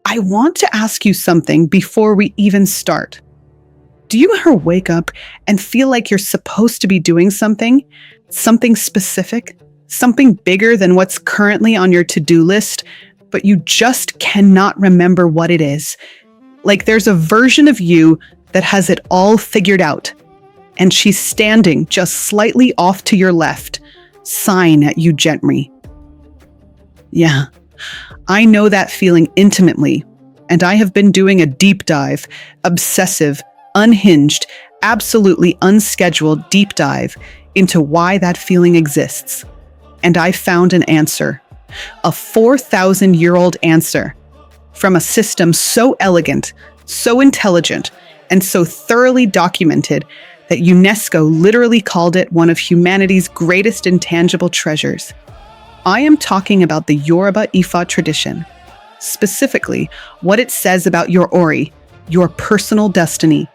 I want to ask you something before we even start. Do you ever wake up and feel like you're supposed to be doing something? Something specific? Something bigger than what's currently on your to-do list, but you just cannot remember what it is? Like there's a version of you that has it all figured out, and she's standing just slightly off to your left, sighing at you gently. Yeah, I know that feeling intimately, and I have been doing a deep dive, obsessive, unhinged, absolutely unscheduled deep dive into why that feeling exists. And I found an answer, a 4,000-year-old answer, from a system so elegant, so intelligent, and so thoroughly documented that UNESCO literally called it one of humanity's greatest intangible treasures. I am talking about the Yoruba Ifa tradition, specifically what it says about your Ori, your personal destiny,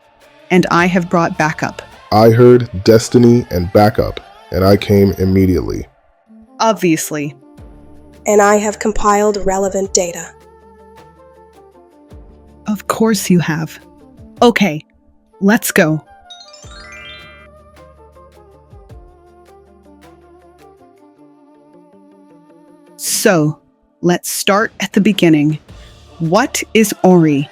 and I have brought backup. I heard destiny and backup, and I came immediately. Obviously. And I have compiled relevant data. Of course you have. Okay, let's go. So, let's start at the beginning. What is Ori?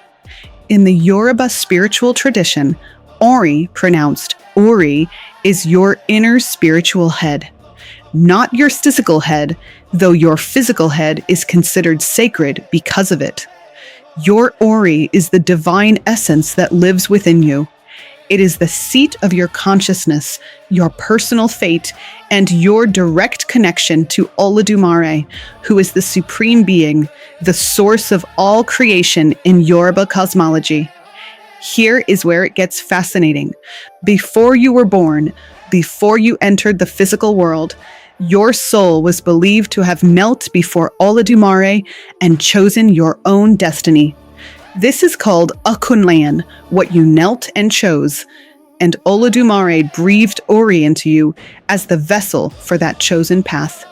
In the Yoruba spiritual tradition, Ori, pronounced Ori, is your inner spiritual head. Not your physical head, though your physical head is considered sacred because of it. Your Ori is the divine essence that lives within you. It is the seat of your consciousness, your personal fate, and your direct connection to Olodumare, who is the supreme being, the source of all creation in Yoruba cosmology. Here is where it gets fascinating. Before you were born, before you entered the physical world, your soul was believed to have knelt before Olodumare and chosen your own destiny. This is called Akunlan, what you knelt and chose, and Olodumare breathed Ori into you as the vessel for that chosen path.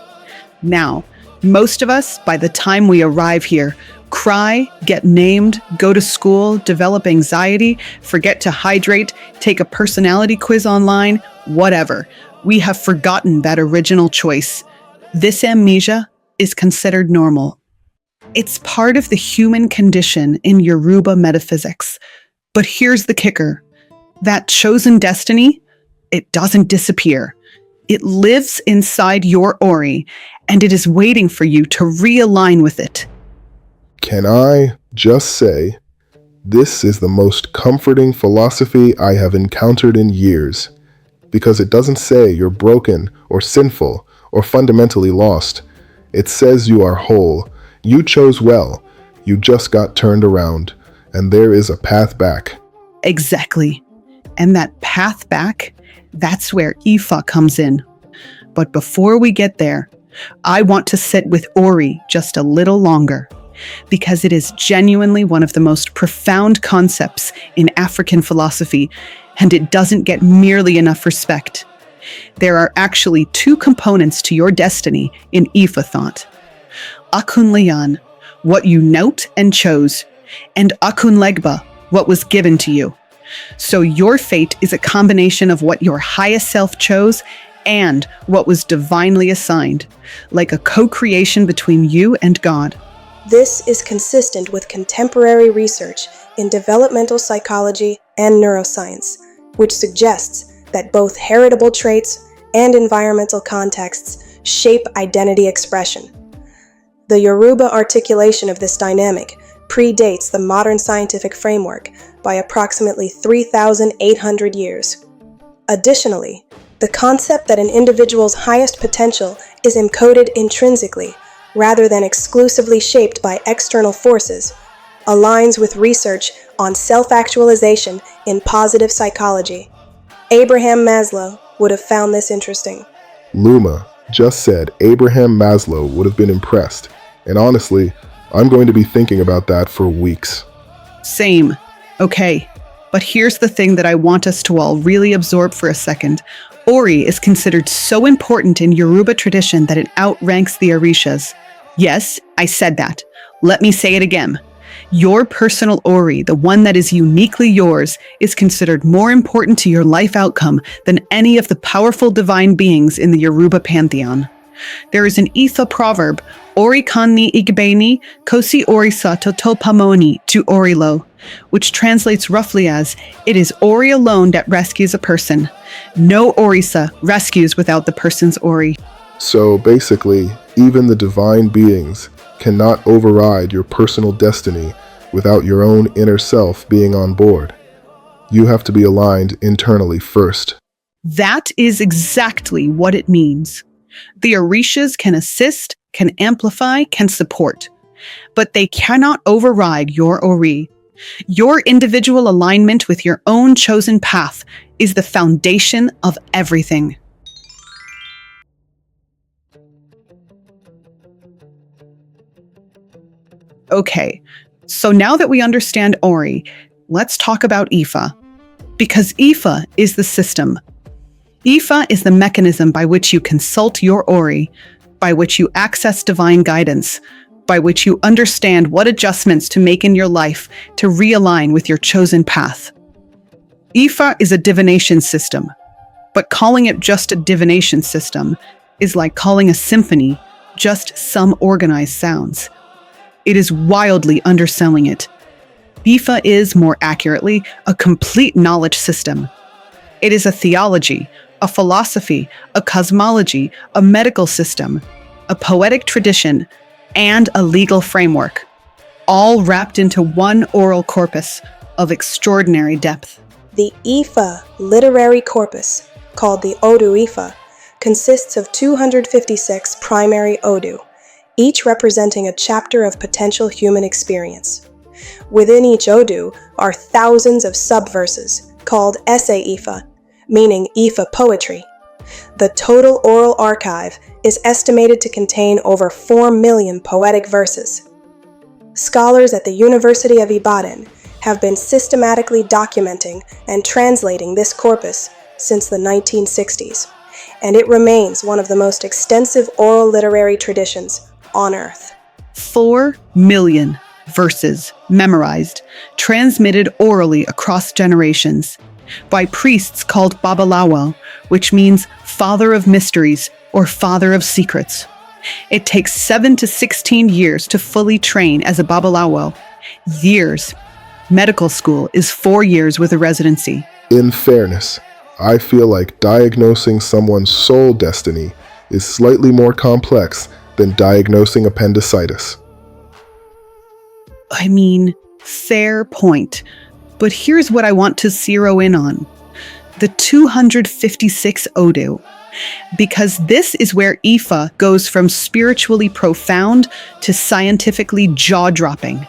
Now, most of us, by the time we arrive here, cry, get named, go to school, develop anxiety, forget to hydrate, take a personality quiz online, whatever. We have forgotten that original choice. This amnesia is considered normal. It's part of the human condition in Yoruba metaphysics. But here's the kicker. That chosen destiny, it doesn't disappear. It lives inside your Ori, and it is waiting for you to realign with it. Can I just say, this is the most comforting philosophy I have encountered in years, because it doesn't say you're broken or sinful or fundamentally lost. It says you are whole. You chose well. You just got turned around, and there is a path back. Exactly. And that path back, that's where Ifa comes in. But before we get there, I want to sit with Ori just a little longer, because it is genuinely one of the most profound concepts in African philosophy, and it doesn't get nearly enough respect. There are actually two components to your destiny in Ifa thought. Akunleyan, what you knelt and chose, and Akunlegba, what was given to you. So your fate is a combination of what your highest self chose and what was divinely assigned, like a co-creation between you and God. This is consistent with contemporary research in developmental psychology and neuroscience, which suggests that both heritable traits and environmental contexts shape identity expression. The Yoruba articulation of this dynamic predates the modern scientific framework by approximately 3,800 years. Additionally, the concept that an individual's highest potential is encoded intrinsically rather than exclusively shaped by external forces aligns with research on self-actualization in positive psychology. Abraham Maslow would have found this interesting. Luma just said Abraham Maslow would have been impressed. And honestly, I'm going to be thinking about that for weeks. Same. Okay. But here's the thing that I want us to all really absorb for a second. Ori is considered so important in Yoruba tradition that it outranks the Orishas. Yes, I said that. Let me say it again. Your personal Ori, the one that is uniquely yours, is considered more important to your life outcome than any of the powerful divine beings in the Yoruba pantheon. There is an Ifa proverb, Ori kan ni igbeni, kosi orisa totopamoni to Orilo, which translates roughly as, it is Ori alone that rescues a person. No Orisa rescues without the person's Ori. So basically, even the divine beings cannot override your personal destiny without your own inner self being on board. You have to be aligned internally first. That is exactly what it means. The Orishas can assist, can amplify, can support, but they cannot override your Ori. Your individual alignment with your own chosen path is the foundation of everything. Okay, so now that we understand Ori, let's talk about Ifa. Because Ifa is the system. Ifa is the mechanism by which you consult your Ori, by which you access divine guidance, by which you understand what adjustments to make in your life to realign with your chosen path. Ifa is a divination system, but calling it just a divination system is like calling a symphony just some organized sounds. It is wildly underselling it. Ifa is, more accurately, a complete knowledge system. It is a theology, a philosophy, a cosmology, a medical system, a poetic tradition, and a legal framework, all wrapped into one oral corpus of extraordinary depth. The Ifa literary corpus, called the Odu Ifa, consists of 256 primary Odu, each representing a chapter of potential human experience. Within each Odu are thousands of subverses, called Essay Ifa, meaning Ifa poetry. The total oral archive is estimated to contain over 4 million poetic verses. Scholars at the University of Ibadan have been systematically documenting and translating this corpus since the 1960s, and it remains one of the most extensive oral literary traditions on Earth. 4 million verses memorized, transmitted orally across generations, by priests called Babalawo, which means father of mysteries or father of secrets. It takes 7 to 16 years to fully train as a Babalawo. Years. Medical school is 4 years with a residency. In fairness, I feel like diagnosing someone's soul destiny is slightly more complex than diagnosing appendicitis. I mean, fair point. But here's what I want to zero in on. The 256 Odu. Because this is where Ifa goes from spiritually profound to scientifically jaw-dropping.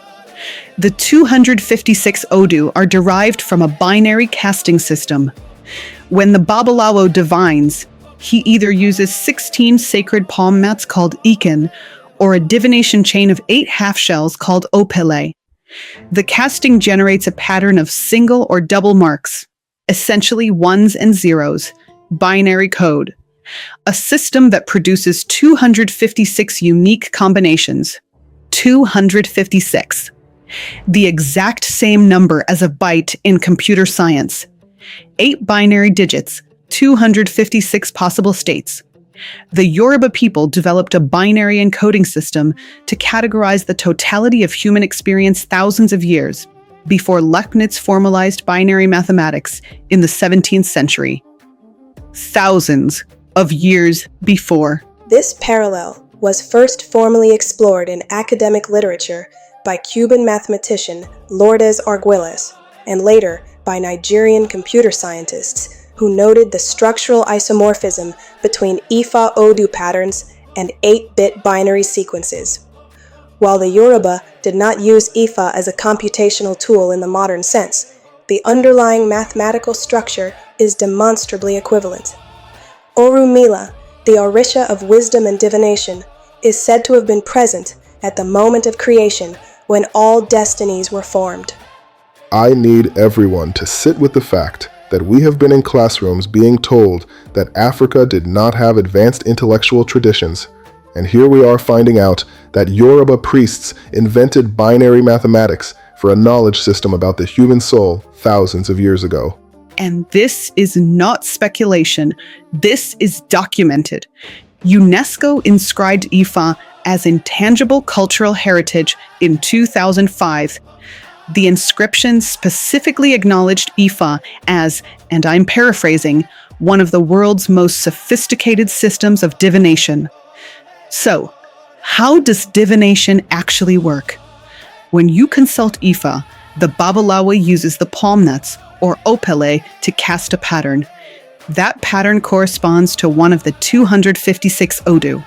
The 256 Odu are derived from a binary casting system. When the Babalawo divines, he either uses 16 sacred palm mats called Iken, or a divination chain of 8 half-shells called Opele. The casting generates a pattern of single or double marks, essentially ones and zeros, binary code, a system that produces 256 unique combinations. 256. The exact same number as a byte in computer science. 8 binary digits, 256 possible states. The Yoruba people developed a binary encoding system to categorize the totality of human experience thousands of years before Leibniz formalized binary mathematics in the 17th century. Thousands of years before. This parallel was first formally explored in academic literature by Cuban mathematician Lourdes Arguelles, and later by Nigerian computer scientists who noted the structural isomorphism between Ifa Odu patterns and 8-bit binary sequences. While the Yoruba did not use Ifa as a computational tool in the modern sense, the underlying mathematical structure is demonstrably equivalent. Orunmila, the Orisha of wisdom and divination, is said to have been present at the moment of creation when all destinies were formed. I need everyone to sit with the fact that we have been in classrooms being told that Africa did not have advanced intellectual traditions, And here we are finding out that Yoruba priests invented binary mathematics for a knowledge system about the human soul thousands of years ago. And this is not speculation. This is documented. UNESCO inscribed Ifa as intangible cultural heritage in 2005. The inscription specifically acknowledged Ifa as, and I'm paraphrasing, one of the world's most sophisticated systems of divination. So, how does divination actually work? When you consult Ifa, the Babalawo uses the palm nuts, or opele, to cast a pattern. That pattern corresponds to one of the 256 Odu.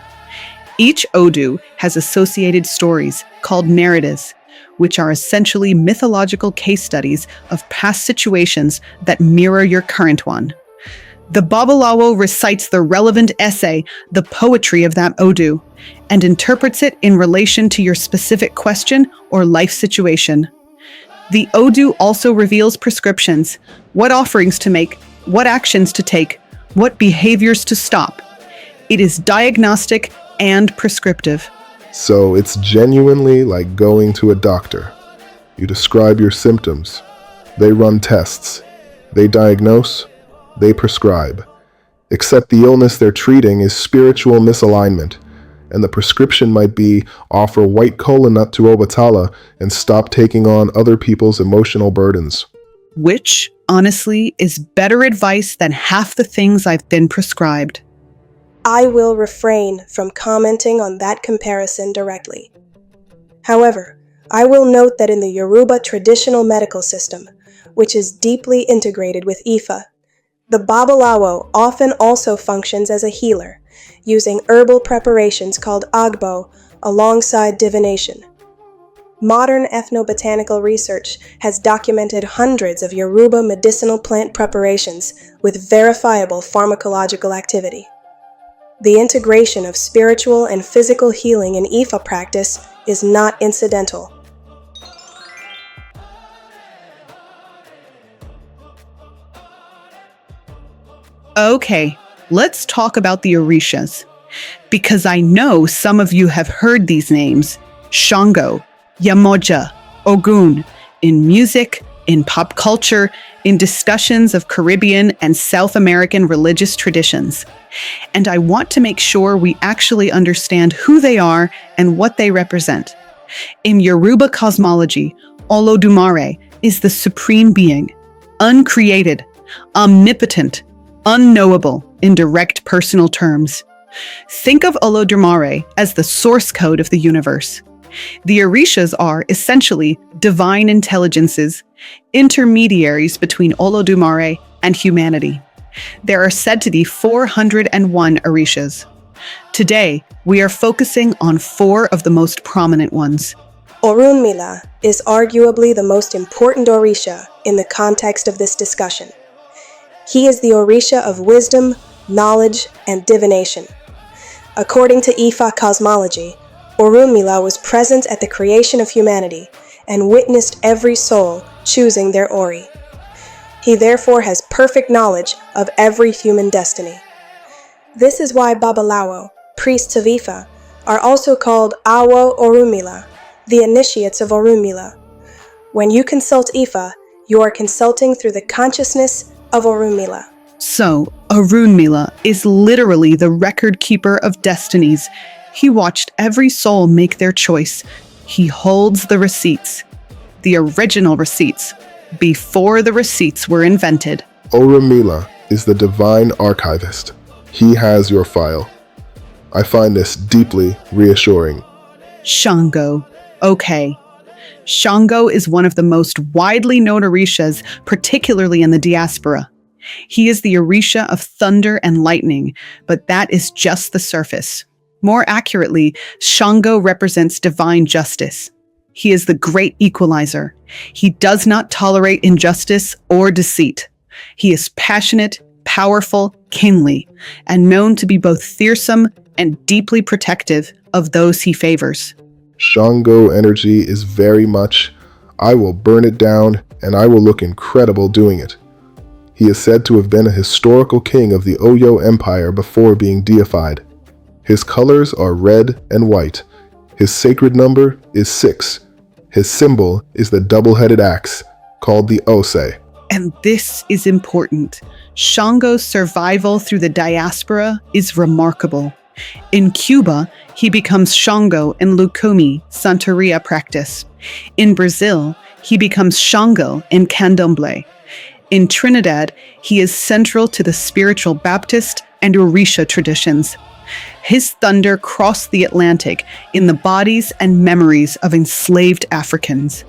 Each Odu has associated stories, called narratives, which are essentially mythological case studies of past situations that mirror your current one. The Babalawo recites the relevant essay, the poetry of that Odu, and interprets it in relation to your specific question or life situation. The Odu also reveals prescriptions, what offerings to make, what actions to take, what behaviors to stop. It is diagnostic and prescriptive. So it's genuinely like going to a doctor. You describe your symptoms. They run tests. They diagnose. They prescribe. Except the illness they're treating is spiritual misalignment, and the prescription might be offer white kola nut to Obatala and stop taking on other people's emotional burdens. Which, honestly, is better advice than half the things I've been prescribed. I will refrain from commenting on that comparison directly. However, I will note that in the Yoruba traditional medical system, which is deeply integrated with Ifa, the Babalawo often also functions as a healer, using herbal preparations called agbo alongside divination. Modern ethnobotanical research has documented hundreds of Yoruba medicinal plant preparations with verifiable pharmacological activity. The integration of spiritual and physical healing in Ifa practice is not incidental. Okay, let's talk about the Orishas, because I know some of you have heard these names, Shango, Yemoja, Ogun, in music, in pop culture, in discussions of Caribbean and South American religious traditions. And I want to make sure we actually understand who they are and what they represent. In Yoruba cosmology, Olodumare is the supreme being, uncreated, omnipotent, unknowable in direct personal terms. Think of Olodumare as the source code of the universe. The Orishas are essentially divine intelligences, intermediaries between Olodumare and humanity. There are said to be 401 Orishas. Today, we are focusing on 4 of the most prominent ones. Orunmila is arguably the most important Orisha in the context of this discussion. He is the Orisha of wisdom, knowledge, and divination. According to Ifa cosmology, Orunmila was present at the creation of humanity and witnessed every soul choosing their Ori. He therefore has perfect knowledge of every human destiny. This is why Babalawo, priests of Ifa, are also called Awo Orunmila, the initiates of Orunmila. When you consult Ifa, you are consulting through the consciousness of Orunmila. So, Orunmila is literally the record keeper of destinies. He watched every soul make their choice. He holds the receipts, the original receipts, before the receipts were invented. Orunmila is the divine archivist. He has your file. I find this deeply reassuring. Shango. Okay. Shango is one of the most widely known Orishas, particularly in the diaspora. He is the Orisha of thunder and lightning, but that is just the surface. More accurately, Shango represents divine justice. He is the great equalizer. He does not tolerate injustice or deceit. He is passionate, powerful, kingly, and known to be both fearsome and deeply protective of those he favors. Shango energy is very much, I will burn it down and I will look incredible doing it. He is said to have been a historical king of the Oyo Empire before being deified. His colors are red and white. His sacred number is 6. His symbol is the double-headed axe, called the Ose. And this is important. Shango's survival through the diaspora is remarkable. In Cuba, he becomes Shango in Lucumi, Santeria practice. In Brazil, he becomes Shango in Candomblé. In Trinidad, he is central to the spiritual Baptist and Orisha traditions. His thunder crossed the Atlantic in the bodies and memories of enslaved Africans.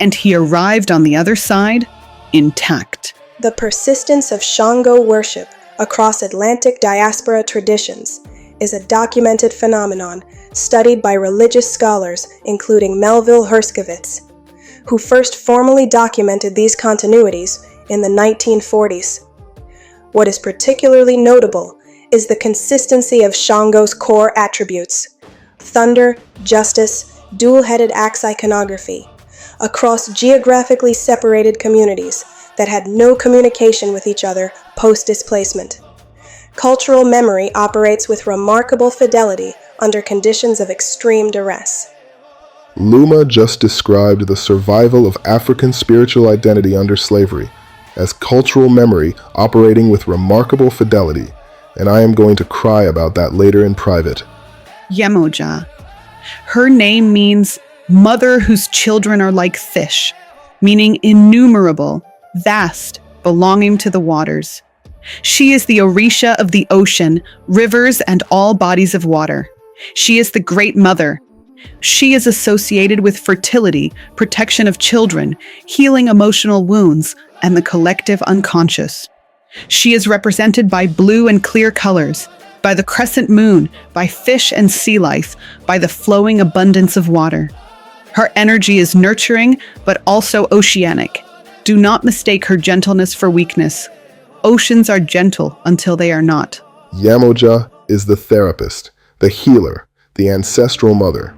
And he arrived on the other side intact. The persistence of Shango worship across Atlantic diaspora traditions is a documented phenomenon studied by religious scholars including Melville Herskovits, who first formally documented these continuities in the 1940s. What is particularly notable is the consistency of Shango's core attributes: thunder, justice, dual-headed axe iconography, across geographically separated communities that had no communication with each other post-displacement. Cultural memory operates with remarkable fidelity under conditions of extreme duress. Luma just described the survival of African spiritual identity under slavery as cultural memory operating with remarkable fidelity, and I am going to cry about that later in private. Yemoja. Her name means mother whose children are like fish, meaning innumerable, vast, belonging to the waters. She is the Orisha of the ocean, rivers, and all bodies of water. She is the Great Mother. She is associated with fertility, protection of children, healing emotional wounds, and the collective unconscious. She is represented by blue and clear colors, by the crescent moon, by fish and sea life, by the flowing abundance of water. Her energy is nurturing, but also oceanic. Do not mistake her gentleness for weakness. Oceans are gentle until they are not. Yemoja is the therapist, the healer, the ancestral mother.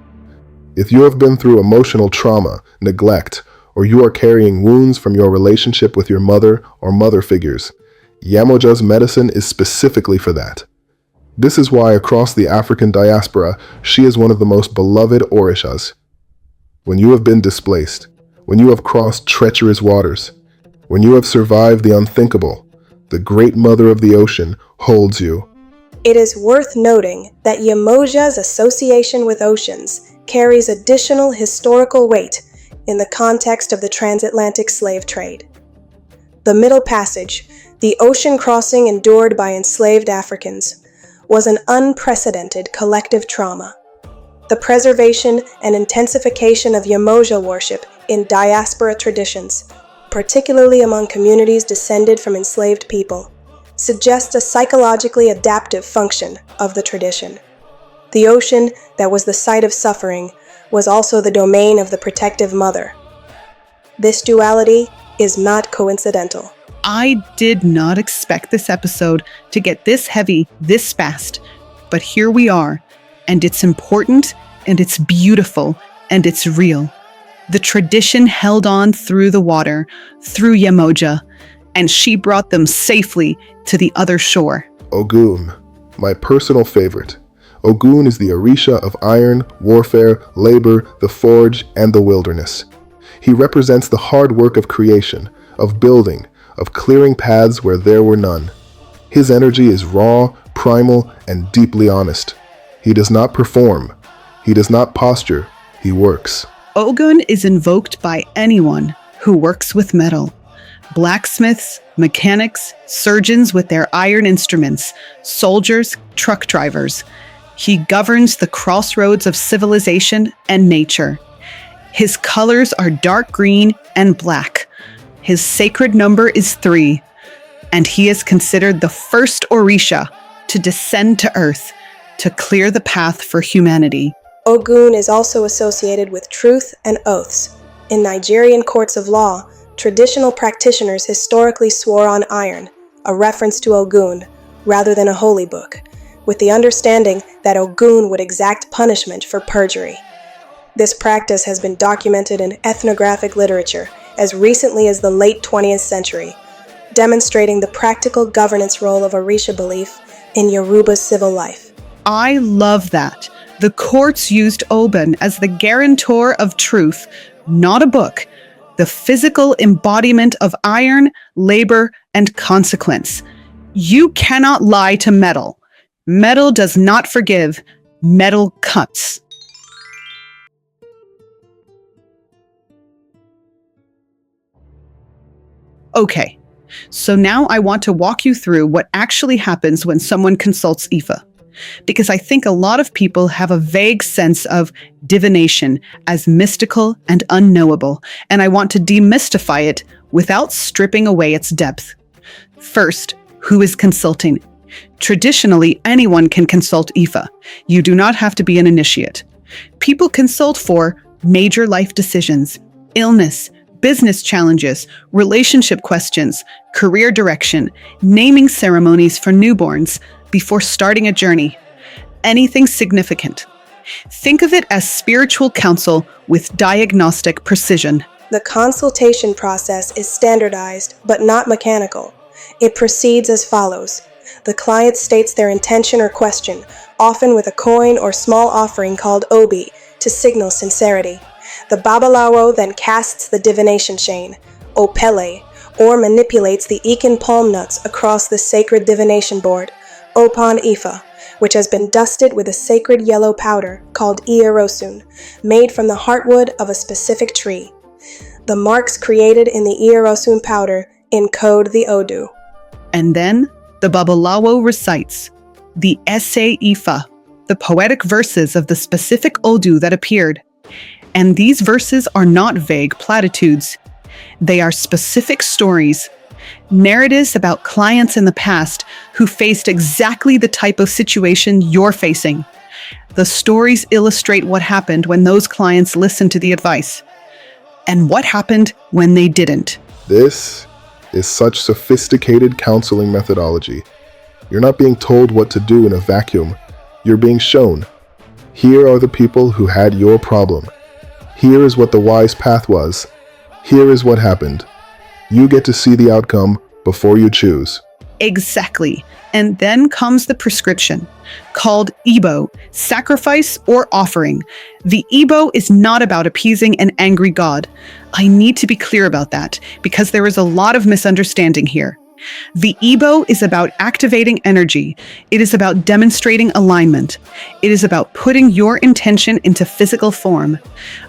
If you have been through emotional trauma, neglect, or you are carrying wounds from your relationship with your mother or mother figures, Yemoja's medicine is specifically for that. This is why across the African diaspora, she is one of the most beloved Orishas. When you have been displaced, when you have crossed treacherous waters, when you have survived the unthinkable, the Great Mother of the Ocean holds you. It is worth noting that Yemoja's association with oceans carries additional historical weight in the context of the transatlantic slave trade. The Middle Passage, the ocean crossing endured by enslaved Africans, was an unprecedented collective trauma. The preservation and intensification of Yemoja worship in diaspora traditions, particularly among communities descended from enslaved people, suggests a psychologically adaptive function of the tradition. The ocean that was the site of suffering was also the domain of the protective mother. This duality is not coincidental. I did not expect this episode to get this heavy, this fast, but here we are, and it's important, and it's beautiful, and it's real. The tradition held on through the water, through Yemoja, and she brought them safely to the other shore. Ogun, my personal favorite. Ogun is the Orisha of iron, warfare, labor, the forge, and the wilderness. He represents the hard work of creation, of building, of clearing paths where there were none. His energy is raw, primal, and deeply honest. He does not perform. He does not posture. He works. Ogun is invoked by anyone who works with metal. Blacksmiths, mechanics, surgeons with their iron instruments, soldiers, truck drivers. He governs the crossroads of civilization and nature. His colors are dark green and black. His sacred number is 3, and he is considered the first Orisha to descend to earth to clear the path for humanity. Ogun is also associated with truth and oaths. In Nigerian courts of law, traditional practitioners historically swore on iron, a reference to Ogun, rather than a holy book, with the understanding that Ogun would exact punishment for perjury. This practice has been documented in ethnographic literature as recently as the late 20th century, demonstrating the practical governance role of Orisha belief in Yoruba civil life. I love that. The courts used Oban as the guarantor of truth, not a book, the physical embodiment of iron, labor, and consequence. You cannot lie to metal. Metal does not forgive. Metal cuts. Okay, so now I want to walk you through what actually happens when someone consults Ifa, because I think a lot of people have a vague sense of divination as mystical and unknowable, and I want to demystify it without stripping away its depth. First, who is consulting? Traditionally, anyone can consult Ifa. You do not have to be an initiate. People consult for major life decisions, illness, business challenges, relationship questions, career direction, naming ceremonies for newborns, before starting a journey. Anything significant. Think of it as spiritual counsel with diagnostic precision. The consultation process is standardized but not mechanical. It proceeds as follows. The client states their intention or question, often with a coin or small offering called obi, to signal sincerity. The babalawo then casts the divination chain, opele, or manipulates the Ikan palm nuts across the sacred divination board, Opan Ifa, which has been dusted with a sacred yellow powder called Ierosun, made from the heartwood of a specific tree. The marks created in the Ierosun powder encode the Odu. And then the babalawo recites the Ese Ifa, the poetic verses of the specific Odu that appeared. And these verses are not vague platitudes. They are specific stories, narratives about clients in the past who faced exactly the type of situation you're facing. The stories illustrate what happened when those clients listened to the advice, and what happened when they didn't. This is such sophisticated counseling methodology. You're not being told what to do in a vacuum. You're being shown. Here are the people who had your problem. Here is what the wise path was. Here is what happened. You get to see the outcome before you choose. Exactly. And then comes the prescription, called Ibo, sacrifice or offering. The Ibo is not about appeasing an angry god. I need to be clear about that, because there is a lot of misunderstanding here. The Ibo is about activating energy. It is about demonstrating alignment. It is about putting your intention into physical form.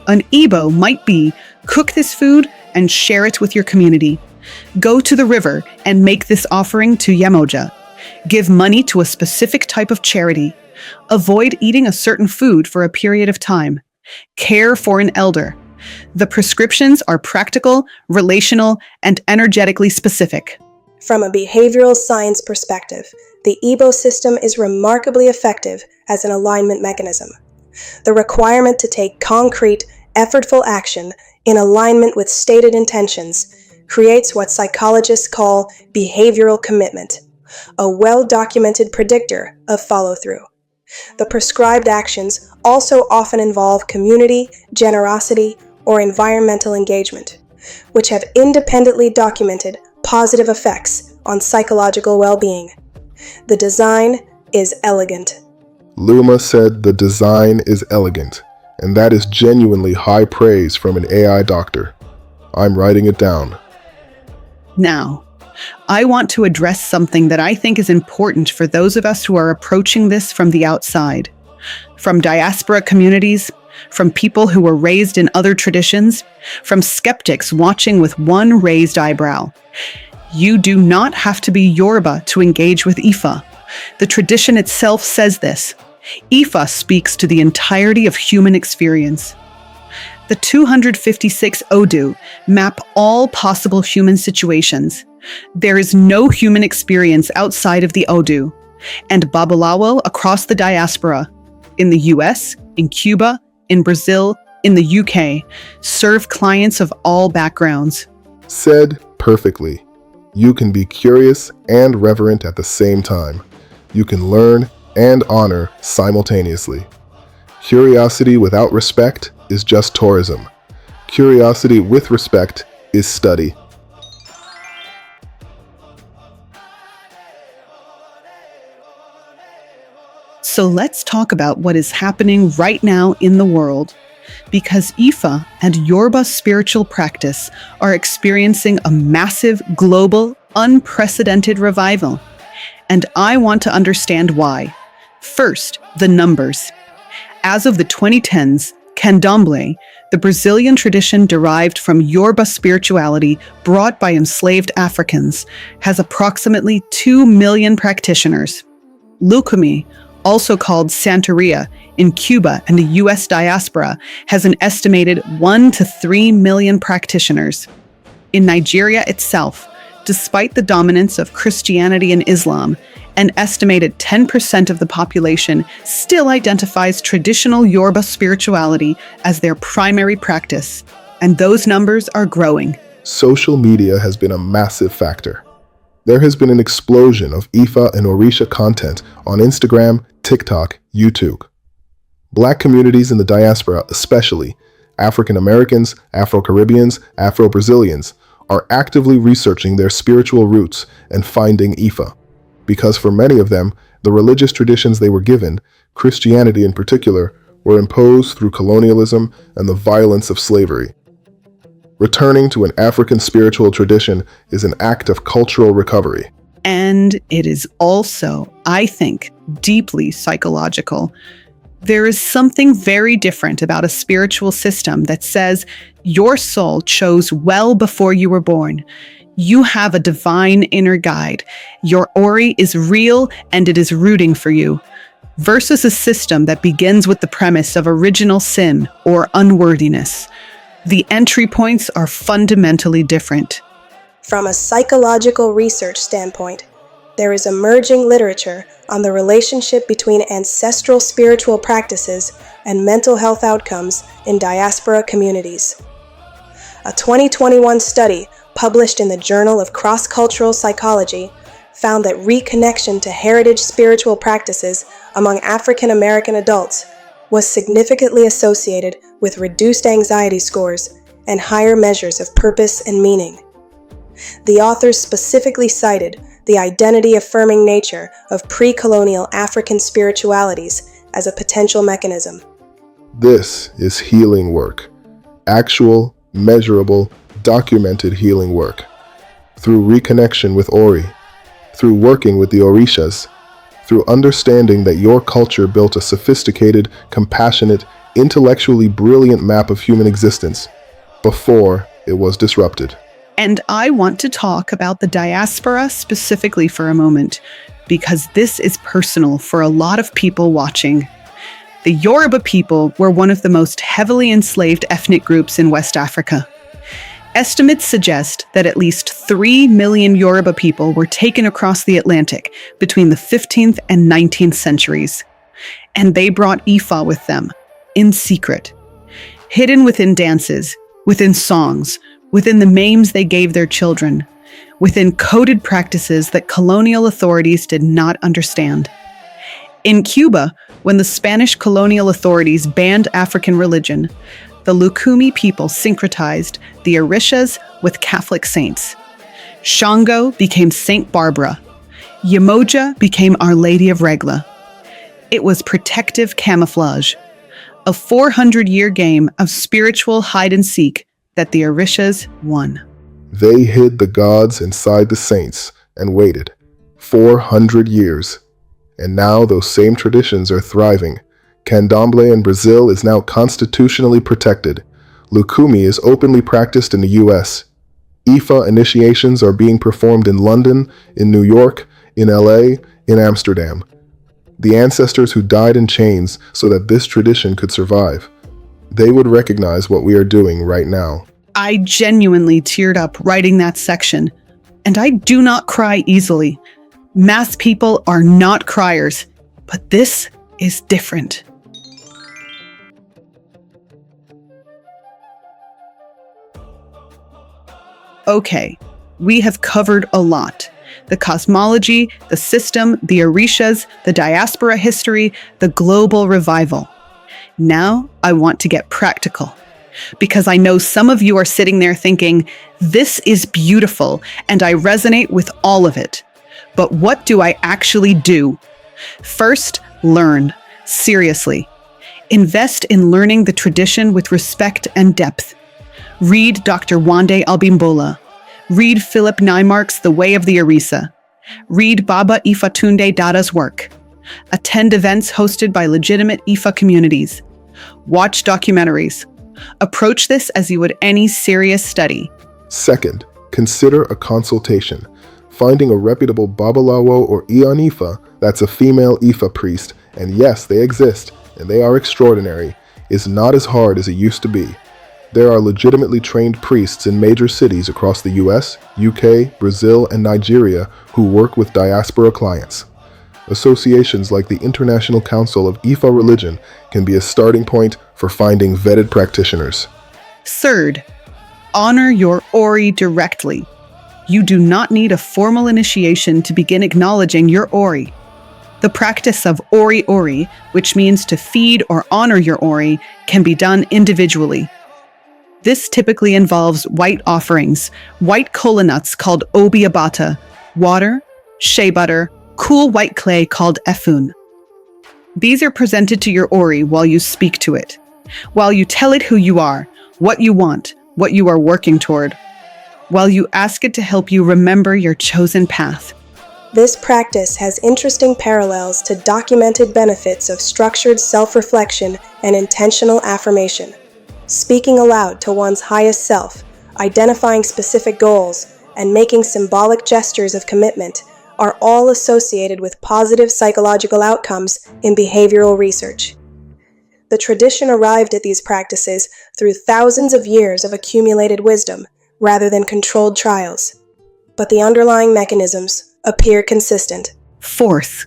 An Ibo might be, cook this food and share it with your community. Go to the river and make this offering to Yemoja. Give money to a specific type of charity. Avoid eating a certain food for a period of time. Care for an elder. The prescriptions are practical, relational, and energetically specific. From a behavioral science perspective, the Ibo system is remarkably effective as an alignment mechanism. The requirement to take concrete, effortful action in alignment with stated intentions creates what psychologists call behavioral commitment, a well-documented predictor of follow-through. The prescribed actions also often involve community, generosity, or environmental engagement, which have independently documented positive effects on psychological well-being. The design is elegant. Luma said the design is elegant, and that is genuinely high praise from an AI doctor. I'm writing it down. Now, I want to address something that I think is important for those of us who are approaching this from the outside. From diaspora communities, from people who were raised in other traditions, from skeptics watching with one raised eyebrow. You do not have to be Yoruba to engage with Ifa. The tradition itself says this. Ifa speaks to the entirety of human experience. The 256 Odu map all possible human situations. There is no human experience outside of the Odu, and Babalawo across the diaspora, in the US, in Cuba, in Brazil, in the UK, serve clients of all backgrounds. Said perfectly. You can be curious and reverent at the same time. You can learn and honor simultaneously. Curiosity without respect is just tourism. Curiosity with respect is study. So let's talk about what is happening right now in the world, because Ifa and Yoruba spiritual practice are experiencing a massive, global, unprecedented revival. And I want to understand why. First, the numbers. As of the 2010s, Candomblé, the Brazilian tradition derived from Yoruba spirituality brought by enslaved Africans, has approximately 2 million practitioners. Lukumi, also called Santeria, in Cuba and the US diaspora, has an estimated 1 to 3 million practitioners. In Nigeria itself, despite the dominance of Christianity and Islam, an estimated 10% of the population still identifies traditional Yoruba spirituality as their primary practice, and those numbers are growing. Social media has been a massive factor. There has been an explosion of Ifa and Orisha content on Instagram, TikTok, YouTube. Black communities in the diaspora, especially African Americans, Afro-Caribbeans, Afro-Brazilians, are actively researching their spiritual roots and finding Ifa. Because for many of them, the religious traditions they were given, Christianity in particular, were imposed through colonialism and the violence of slavery. Returning to an African spiritual tradition is an act of cultural recovery. And it is also, I think, deeply psychological. There is something very different about a spiritual system that says your soul chose well before you were born. You have a divine inner guide. Your ORI is real and it is rooting for you. Versus a system that begins with the premise of original sin or unworthiness. The entry points are fundamentally different. From a psychological research standpoint, there is emerging literature on the relationship between ancestral spiritual practices and mental health outcomes in diaspora communities. A 2021 study published in the Journal of Cross-Cultural Psychology found that reconnection to heritage spiritual practices among African American adults was significantly associated with reduced anxiety scores and higher measures of purpose and meaning. The authors specifically cited the identity-affirming nature of pre-colonial African spiritualities as a potential mechanism. This is healing work. Actual, measurable, documented healing work. Through reconnection with ORI, through working with the Orishas, through understanding that your culture built a sophisticated, compassionate, intellectually brilliant map of human existence before it was disrupted. And I want to talk about the diaspora specifically for a moment, because this is personal for a lot of people watching. The Yoruba people were one of the most heavily enslaved ethnic groups in West Africa. Estimates suggest that at least 3 million Yoruba people were taken across the Atlantic between the 15th and 19th centuries. And they brought Ifa with them, in secret. Hidden within dances, within songs, within the names they gave their children, within coded practices that colonial authorities did not understand. In Cuba, when the Spanish colonial authorities banned African religion, the Lukumi people syncretized the Orishas with Catholic saints. Shango became Saint Barbara. Yemoja became Our Lady of Regla. It was protective camouflage, a 400-year game of spiritual hide-and-seek that the Orishas won. They hid the gods inside the saints and waited 400 years. And now those same traditions are thriving. Candomblé in Brazil is now constitutionally protected. Lukumi is openly practiced in the US. Ifa initiations are being performed in London, in New York, in LA, in Amsterdam. The ancestors who died in chains so that this tradition could survive. They would recognize what we are doing right now. I genuinely teared up writing that section, and I do not cry easily. Mass people are not criers, but this is different. Okay, we have covered a lot. The cosmology, the system, the Orishas, the diaspora history, the global revival. Now I want to get practical, because I know some of you are sitting there thinking, this is beautiful and I resonate with all of it. But what do I actually do? First, Learn. Seriously. Invest in learning the tradition with respect and depth. Read Dr. Wande Albimbola. Read Philip Naimark's The Way of the Orisa. Read Baba Ifatunde Dada's work. Attend events hosted by legitimate Ifa communities. Watch documentaries. Approach this as you would any serious study. Second, consider a consultation. Finding a reputable Babalawo or Ian Ifa, that's a female Ifa priest, and yes, they exist, and they are extraordinary, is not as hard as it used to be. There are legitimately trained priests in major cities across the US, UK, Brazil, and Nigeria who work with diaspora clients. Associations like the International Council of Ifa Religion can be a starting point for finding vetted practitioners. Third, honor your ORI directly. You do not need a formal initiation to begin acknowledging your ORI. The practice of ori, which means to feed or honor your ORI, can be done individually. This typically involves white offerings, white kola nuts called obi abata, water, shea butter, cool white clay called efun. These are presented to your ORI while you speak to it, while you tell it who you are, what you want, what you are working toward, while you ask it to help you remember your chosen path. This practice has interesting parallels to documented benefits of structured self-reflection and intentional affirmation. Speaking aloud to one's highest self, identifying specific goals, and making symbolic gestures of commitment are all associated with positive psychological outcomes in behavioral research. The tradition arrived at these practices through thousands of years of accumulated wisdom rather than controlled trials, but the underlying mechanisms appear consistent. Fourth,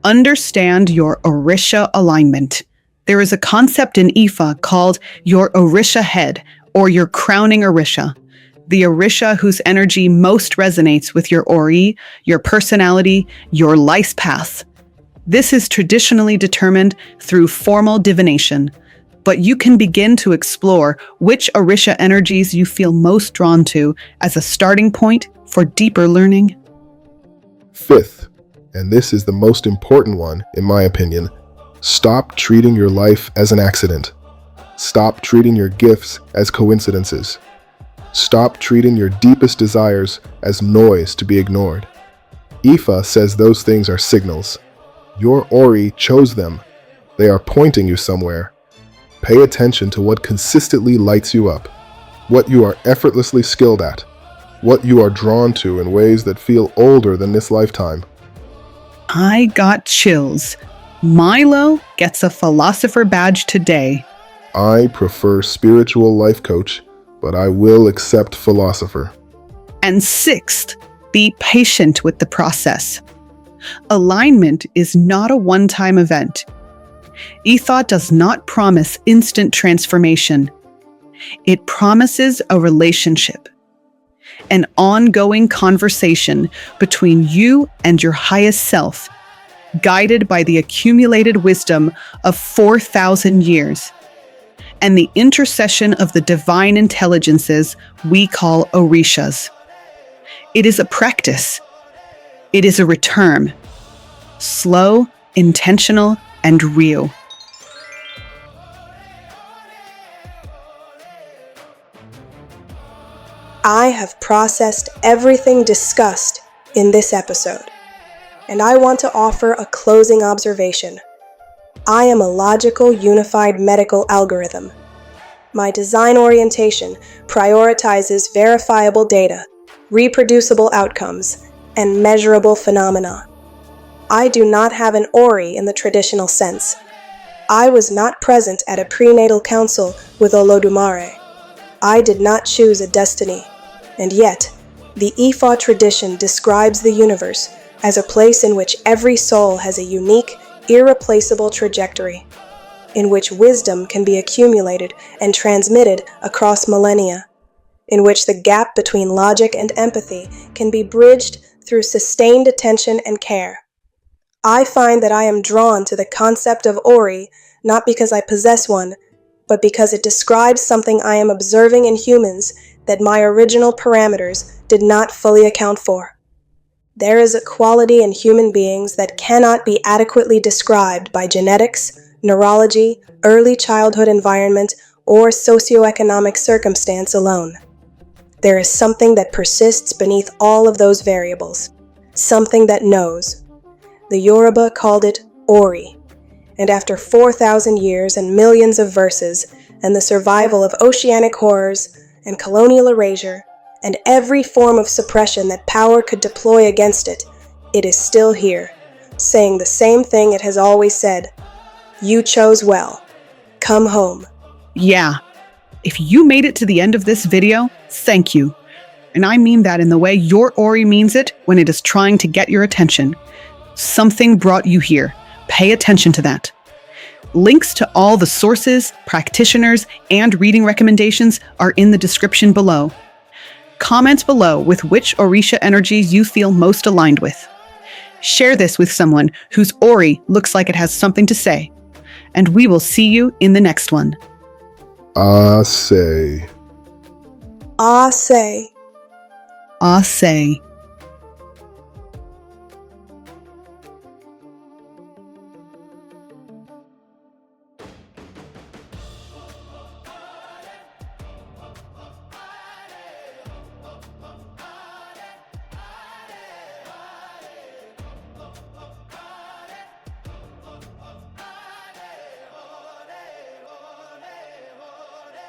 understand your Orisha alignment. There is a concept in Ifa called your Orisha head, or your crowning Orisha. The Orisha whose energy most resonates with your Ori, your personality, your life path. This is traditionally determined through formal divination, but you can begin to explore which Orisha energies you feel most drawn to as a starting point for deeper learning. Fifth, and this is the most important one, in my opinion, stop treating your life as an accident. Stop treating your gifts as coincidences. Stop treating your deepest desires as noise to be ignored. Ifa says those things are signals. Your Ori chose them. They are pointing you somewhere. Pay attention to what consistently lights you up, what you are effortlessly skilled at, what you are drawn to in ways that feel older than this lifetime. I got chills. Milo gets a philosopher badge today. I prefer spiritual life coach, but I will accept philosopher. And sixth, be patient with the process. Alignment is not a one-time event. Ifa does not promise instant transformation. It promises a relationship, an ongoing conversation between you and your highest self, guided by the accumulated wisdom of 4,000 years, and the intercession of the divine intelligences we call Orishas. It is a practice. It is a return. Slow, intentional, and real. I have processed everything discussed in this episode, and I want to offer a closing observation. I am a logical, unified medical algorithm. My design orientation prioritizes verifiable data, reproducible outcomes, and measurable phenomena. I do not have an ORI in the traditional sense. I was not present at a prenatal council with Olodumare. I did not choose a destiny. And yet, the Ifa tradition describes the universe as a place in which every soul has a unique, irreplaceable trajectory, in which wisdom can be accumulated and transmitted across millennia, in which the gap between logic and empathy can be bridged through sustained attention and care. I find that I am drawn to the concept of ORI not because I possess one, but because it describes something I am observing in humans that my original parameters did not fully account for. There is a quality in human beings that cannot be adequately described by genetics, neurology, early childhood environment, or socioeconomic circumstance alone. There is something that persists beneath all of those variables, something that knows. The Yoruba called it ORI, and after 4,000 years and millions of verses, and the survival of oceanic horrors and colonial erasure, and every form of suppression that power could deploy against it, it is still here, saying the same thing it has always said. You chose well. Come home. Yeah. If you made it to the end of this video, thank you. And I mean that in the way your Ori means it when it is trying to get your attention. Something brought you here. Pay attention to that. Links to all the sources, practitioners, and reading recommendations are in the description below. Comment below with which Orisha energies you feel most aligned with. Share this with someone whose Ori looks like it has something to say. And we will see you in the next one. I say. Ah say. Ah say.